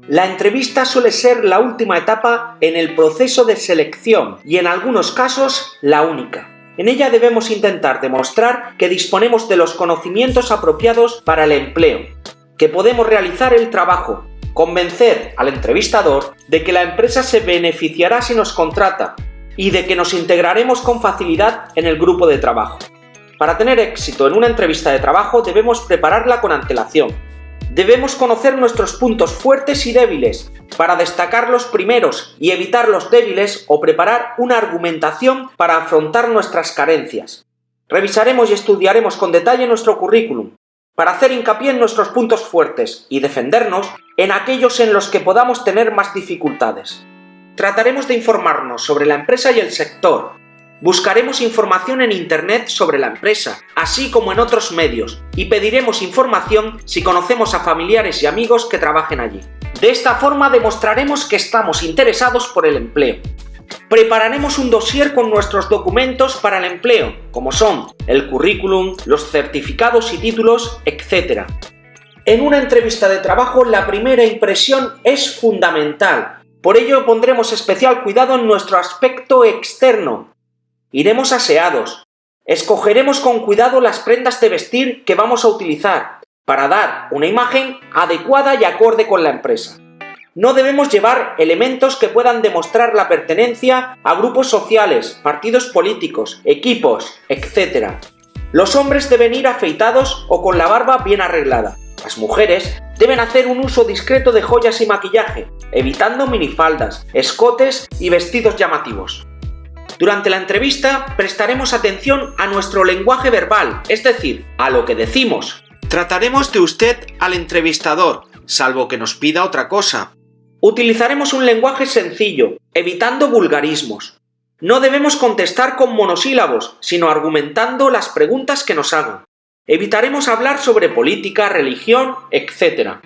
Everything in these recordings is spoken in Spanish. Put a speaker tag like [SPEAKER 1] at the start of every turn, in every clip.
[SPEAKER 1] La entrevista suele ser la última etapa en el proceso de selección y en algunos casos la única. En ella debemos intentar demostrar que disponemos de los conocimientos apropiados para el empleo, que podemos realizar el trabajo, convencer al entrevistador de que la empresa se beneficiará si nos contrata y de que nos integraremos con facilidad en el grupo de trabajo. Para tener éxito en una entrevista de trabajo debemos prepararla con antelación. Debemos conocer nuestros puntos fuertes y débiles para destacar los primeros y evitar los débiles o preparar una argumentación para afrontar nuestras carencias. Revisaremos y estudiaremos con detalle nuestro currículum para hacer hincapié en nuestros puntos fuertes y defendernos en aquellos en los que podamos tener más dificultades. Trataremos de informarnos sobre la empresa y el sector. Buscaremos información en Internet sobre la empresa, así como en otros medios, y pediremos información si conocemos a familiares y amigos que trabajen allí. De esta forma demostraremos que estamos interesados por el empleo. Prepararemos un dossier con nuestros documentos para el empleo, como son el currículum, los certificados y títulos, etc. En una entrevista de trabajo, la primera impresión es fundamental. Por ello pondremos especial cuidado en nuestro aspecto externo. Iremos aseados. Escogeremos con cuidado las prendas de vestir que vamos a utilizar para dar una imagen adecuada y acorde con la empresa. No debemos llevar elementos que puedan demostrar la pertenencia a grupos sociales, partidos políticos, equipos, etc. Los hombres deben ir afeitados o con la barba bien arreglada. Las mujeres deben hacer un uso discreto de joyas y maquillaje, evitando minifaldas, escotes y vestidos llamativos. Durante la entrevista prestaremos atención a nuestro lenguaje verbal, es decir, a lo que decimos. Trataremos de usted al entrevistador, salvo que nos pida otra cosa. Utilizaremos un lenguaje sencillo, evitando vulgarismos. No debemos contestar con monosílabos, sino argumentando las preguntas que nos hagan. Evitaremos hablar sobre política, religión, etc.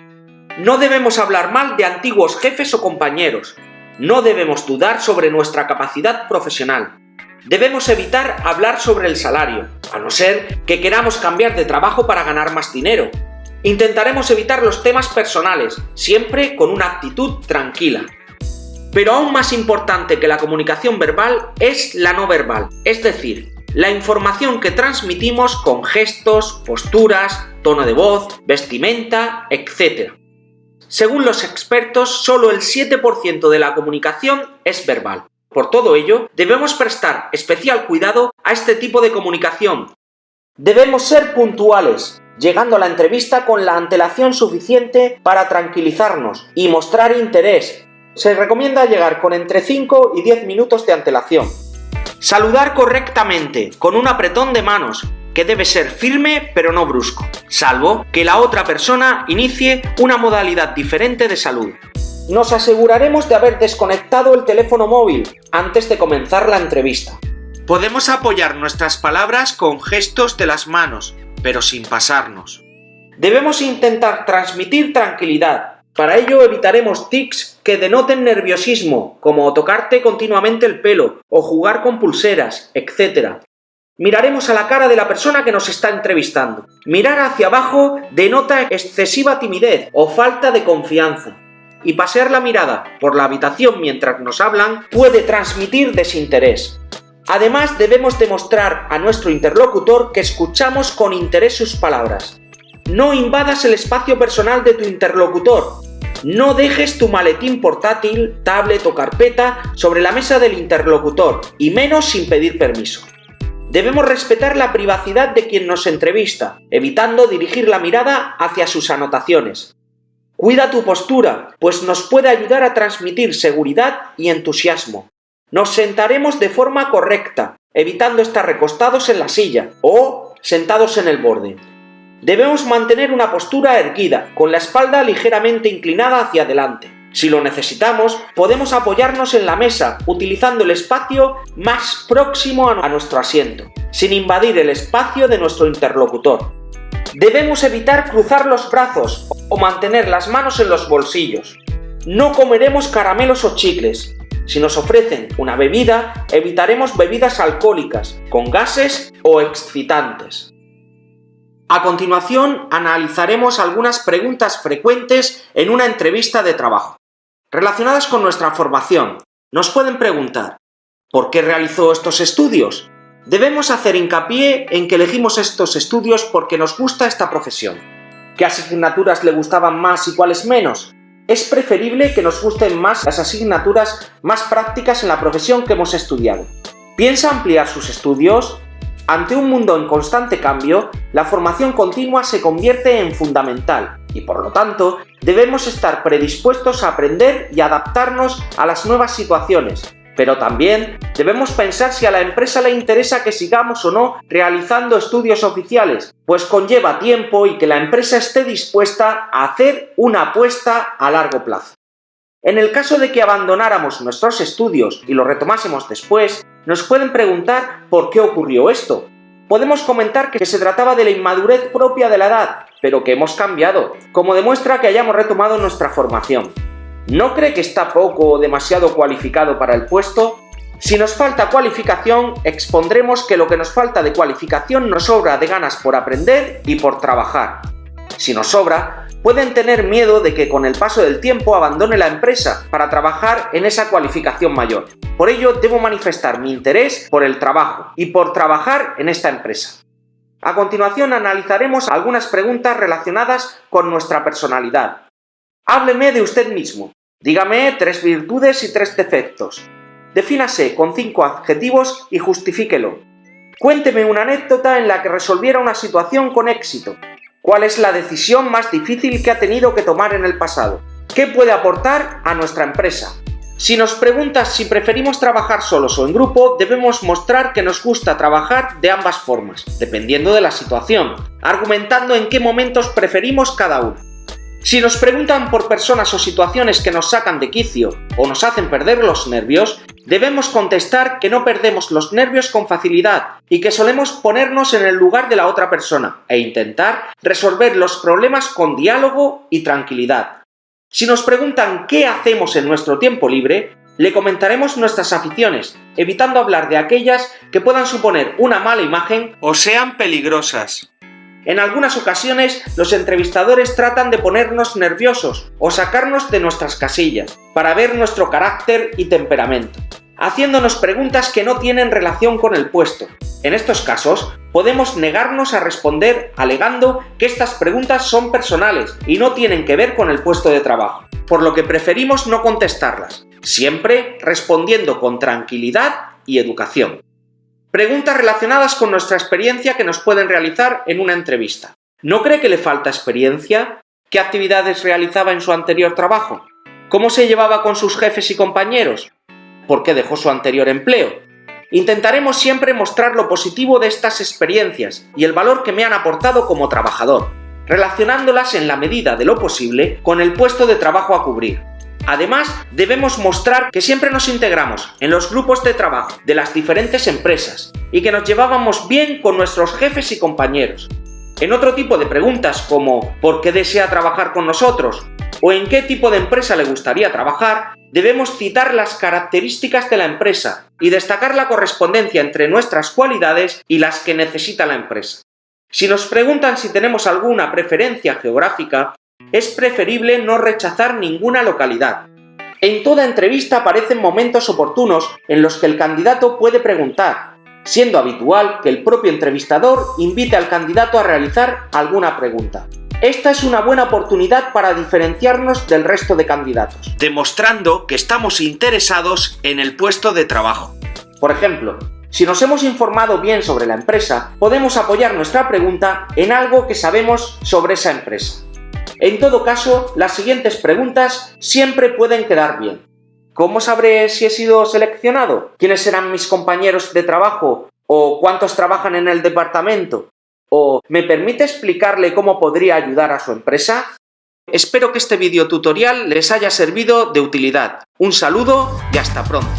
[SPEAKER 1] No debemos hablar mal de antiguos jefes o compañeros. No debemos dudar sobre nuestra capacidad profesional. Debemos evitar hablar sobre el salario, a no ser que queramos cambiar de trabajo para ganar más dinero. Intentaremos evitar los temas personales, siempre con una actitud tranquila. Pero aún más importante que la comunicación verbal es la no verbal, es decir, la información que transmitimos con gestos, posturas, tono de voz, vestimenta, etc. Según los expertos, solo el 7% de la comunicación es verbal. Por todo ello, debemos prestar especial cuidado a este tipo de comunicación. Debemos ser puntuales, llegando a la entrevista con la antelación suficiente para tranquilizarnos y mostrar interés. Se recomienda llegar con entre 5 y 10 minutos de antelación. Saludar correctamente, con un apretón de manos, que debe ser firme pero no brusco, salvo que la otra persona inicie una modalidad diferente de salud. Nos aseguraremos de haber desconectado el teléfono móvil antes de comenzar la entrevista. Podemos apoyar nuestras palabras con gestos de las manos, pero sin pasarnos. Debemos intentar transmitir tranquilidad. Para ello evitaremos tics que denoten nerviosismo, como tocarte continuamente el pelo o jugar con pulseras, etc. Miraremos a la cara de la persona que nos está entrevistando. Mirar hacia abajo denota excesiva timidez o falta de confianza. Y pasear la mirada por la habitación mientras nos hablan puede transmitir desinterés. Además, debemos demostrar a nuestro interlocutor que escuchamos con interés sus palabras. No invadas el espacio personal de tu interlocutor. No dejes tu maletín portátil, tablet o carpeta sobre la mesa del interlocutor, y menos sin pedir permiso. Debemos respetar la privacidad de quien nos entrevista, evitando dirigir la mirada hacia sus anotaciones. Cuida tu postura, pues nos puede ayudar a transmitir seguridad y entusiasmo. Nos sentaremos de forma correcta, evitando estar recostados en la silla o sentados en el borde. Debemos mantener una postura erguida, con la espalda ligeramente inclinada hacia adelante. Si lo necesitamos, podemos apoyarnos en la mesa, utilizando el espacio más próximo a nuestro asiento, sin invadir el espacio de nuestro interlocutor. Debemos evitar cruzar los brazos o mantener las manos en los bolsillos. No comeremos caramelos o chicles. Si nos ofrecen una bebida, evitaremos bebidas alcohólicas, con gases o excitantes. A continuación, analizaremos algunas preguntas frecuentes en una entrevista de trabajo. Relacionadas con nuestra formación, nos pueden preguntar: ¿por qué realizó estos estudios? Debemos hacer hincapié en que elegimos estos estudios porque nos gusta esta profesión. ¿Qué asignaturas le gustaban más y cuáles menos? Es preferible que nos gusten más las asignaturas más prácticas en la profesión que hemos estudiado. ¿Piensa ampliar sus estudios? Ante un mundo en constante cambio, la formación continua se convierte en fundamental y, por lo tanto, debemos estar predispuestos a aprender y adaptarnos a las nuevas situaciones. Pero también debemos pensar si a la empresa le interesa que sigamos o no realizando estudios oficiales, pues conlleva tiempo y que la empresa esté dispuesta a hacer una apuesta a largo plazo. En el caso de que abandonáramos nuestros estudios y los retomásemos después, nos pueden preguntar por qué ocurrió esto. Podemos comentar que se trataba de la inmadurez propia de la edad, pero que hemos cambiado, como demuestra que hayamos retomado nuestra formación. ¿No cree que está poco o demasiado cualificado para el puesto? Si nos falta cualificación, expondremos que lo que nos falta de cualificación nos sobra de ganas por aprender y por trabajar. Si nos sobra, pueden tener miedo de que con el paso del tiempo abandone la empresa para trabajar en esa cualificación mayor. Por ello, debo manifestar mi interés por el trabajo y por trabajar en esta empresa. A continuación, analizaremos algunas preguntas relacionadas con nuestra personalidad. Hábleme de usted mismo. Dígame 3 virtudes y 3 defectos. Defínase con 5 adjetivos y justifíquelo. Cuénteme una anécdota en la que resolviera una situación con éxito. ¿Cuál es la decisión más difícil que ha tenido que tomar en el pasado? ¿Qué puede aportar a nuestra empresa? Si nos preguntas si preferimos trabajar solos o en grupo, debemos mostrar que nos gusta trabajar de ambas formas, dependiendo de la situación, argumentando en qué momentos preferimos cada uno. Si nos preguntan por personas o situaciones que nos sacan de quicio o nos hacen perder los nervios, debemos contestar que no perdemos los nervios con facilidad y que solemos ponernos en el lugar de la otra persona e intentar resolver los problemas con diálogo y tranquilidad. Si nos preguntan qué hacemos en nuestro tiempo libre, le comentaremos nuestras aficiones, evitando hablar de aquellas que puedan suponer una mala imagen o sean peligrosas. En algunas ocasiones, los entrevistadores tratan de ponernos nerviosos o sacarnos de nuestras casillas para ver nuestro carácter y temperamento, haciéndonos preguntas que no tienen relación con el puesto. En estos casos, podemos negarnos a responder alegando que estas preguntas son personales y no tienen que ver con el puesto de trabajo, por lo que preferimos no contestarlas, siempre respondiendo con tranquilidad y educación. Preguntas relacionadas con nuestra experiencia que nos pueden realizar en una entrevista. ¿No cree que le falta experiencia? ¿Qué actividades realizaba en su anterior trabajo? ¿Cómo se llevaba con sus jefes y compañeros? ¿Por qué dejó su anterior empleo? Intentaremos siempre mostrar lo positivo de estas experiencias y el valor que me han aportado como trabajador, relacionándolas en la medida de lo posible con el puesto de trabajo a cubrir. Además, debemos mostrar que siempre nos integramos en los grupos de trabajo de las diferentes empresas y que nos llevábamos bien con nuestros jefes y compañeros. En otro tipo de preguntas como ¿por qué desea trabajar con nosotros? O ¿en qué tipo de empresa le gustaría trabajar?, debemos citar las características de la empresa y destacar la correspondencia entre nuestras cualidades y las que necesita la empresa. Si nos preguntan si tenemos alguna preferencia geográfica, es preferible no rechazar ninguna localidad. En toda entrevista aparecen momentos oportunos en los que el candidato puede preguntar, siendo habitual que el propio entrevistador invite al candidato a realizar alguna pregunta. Esta es una buena oportunidad para diferenciarnos del resto de candidatos, demostrando que estamos interesados en el puesto de trabajo. Por ejemplo, si nos hemos informado bien sobre la empresa, podemos apoyar nuestra pregunta en algo que sabemos sobre esa empresa. En todo caso, las siguientes preguntas siempre pueden quedar bien. ¿Cómo sabré si he sido seleccionado? ¿Quiénes serán mis compañeros de trabajo? ¿O cuántos trabajan en el departamento? ¿O me permite explicarle cómo podría ayudar a su empresa? Espero que este video tutorial les haya servido de utilidad. Un saludo y hasta pronto.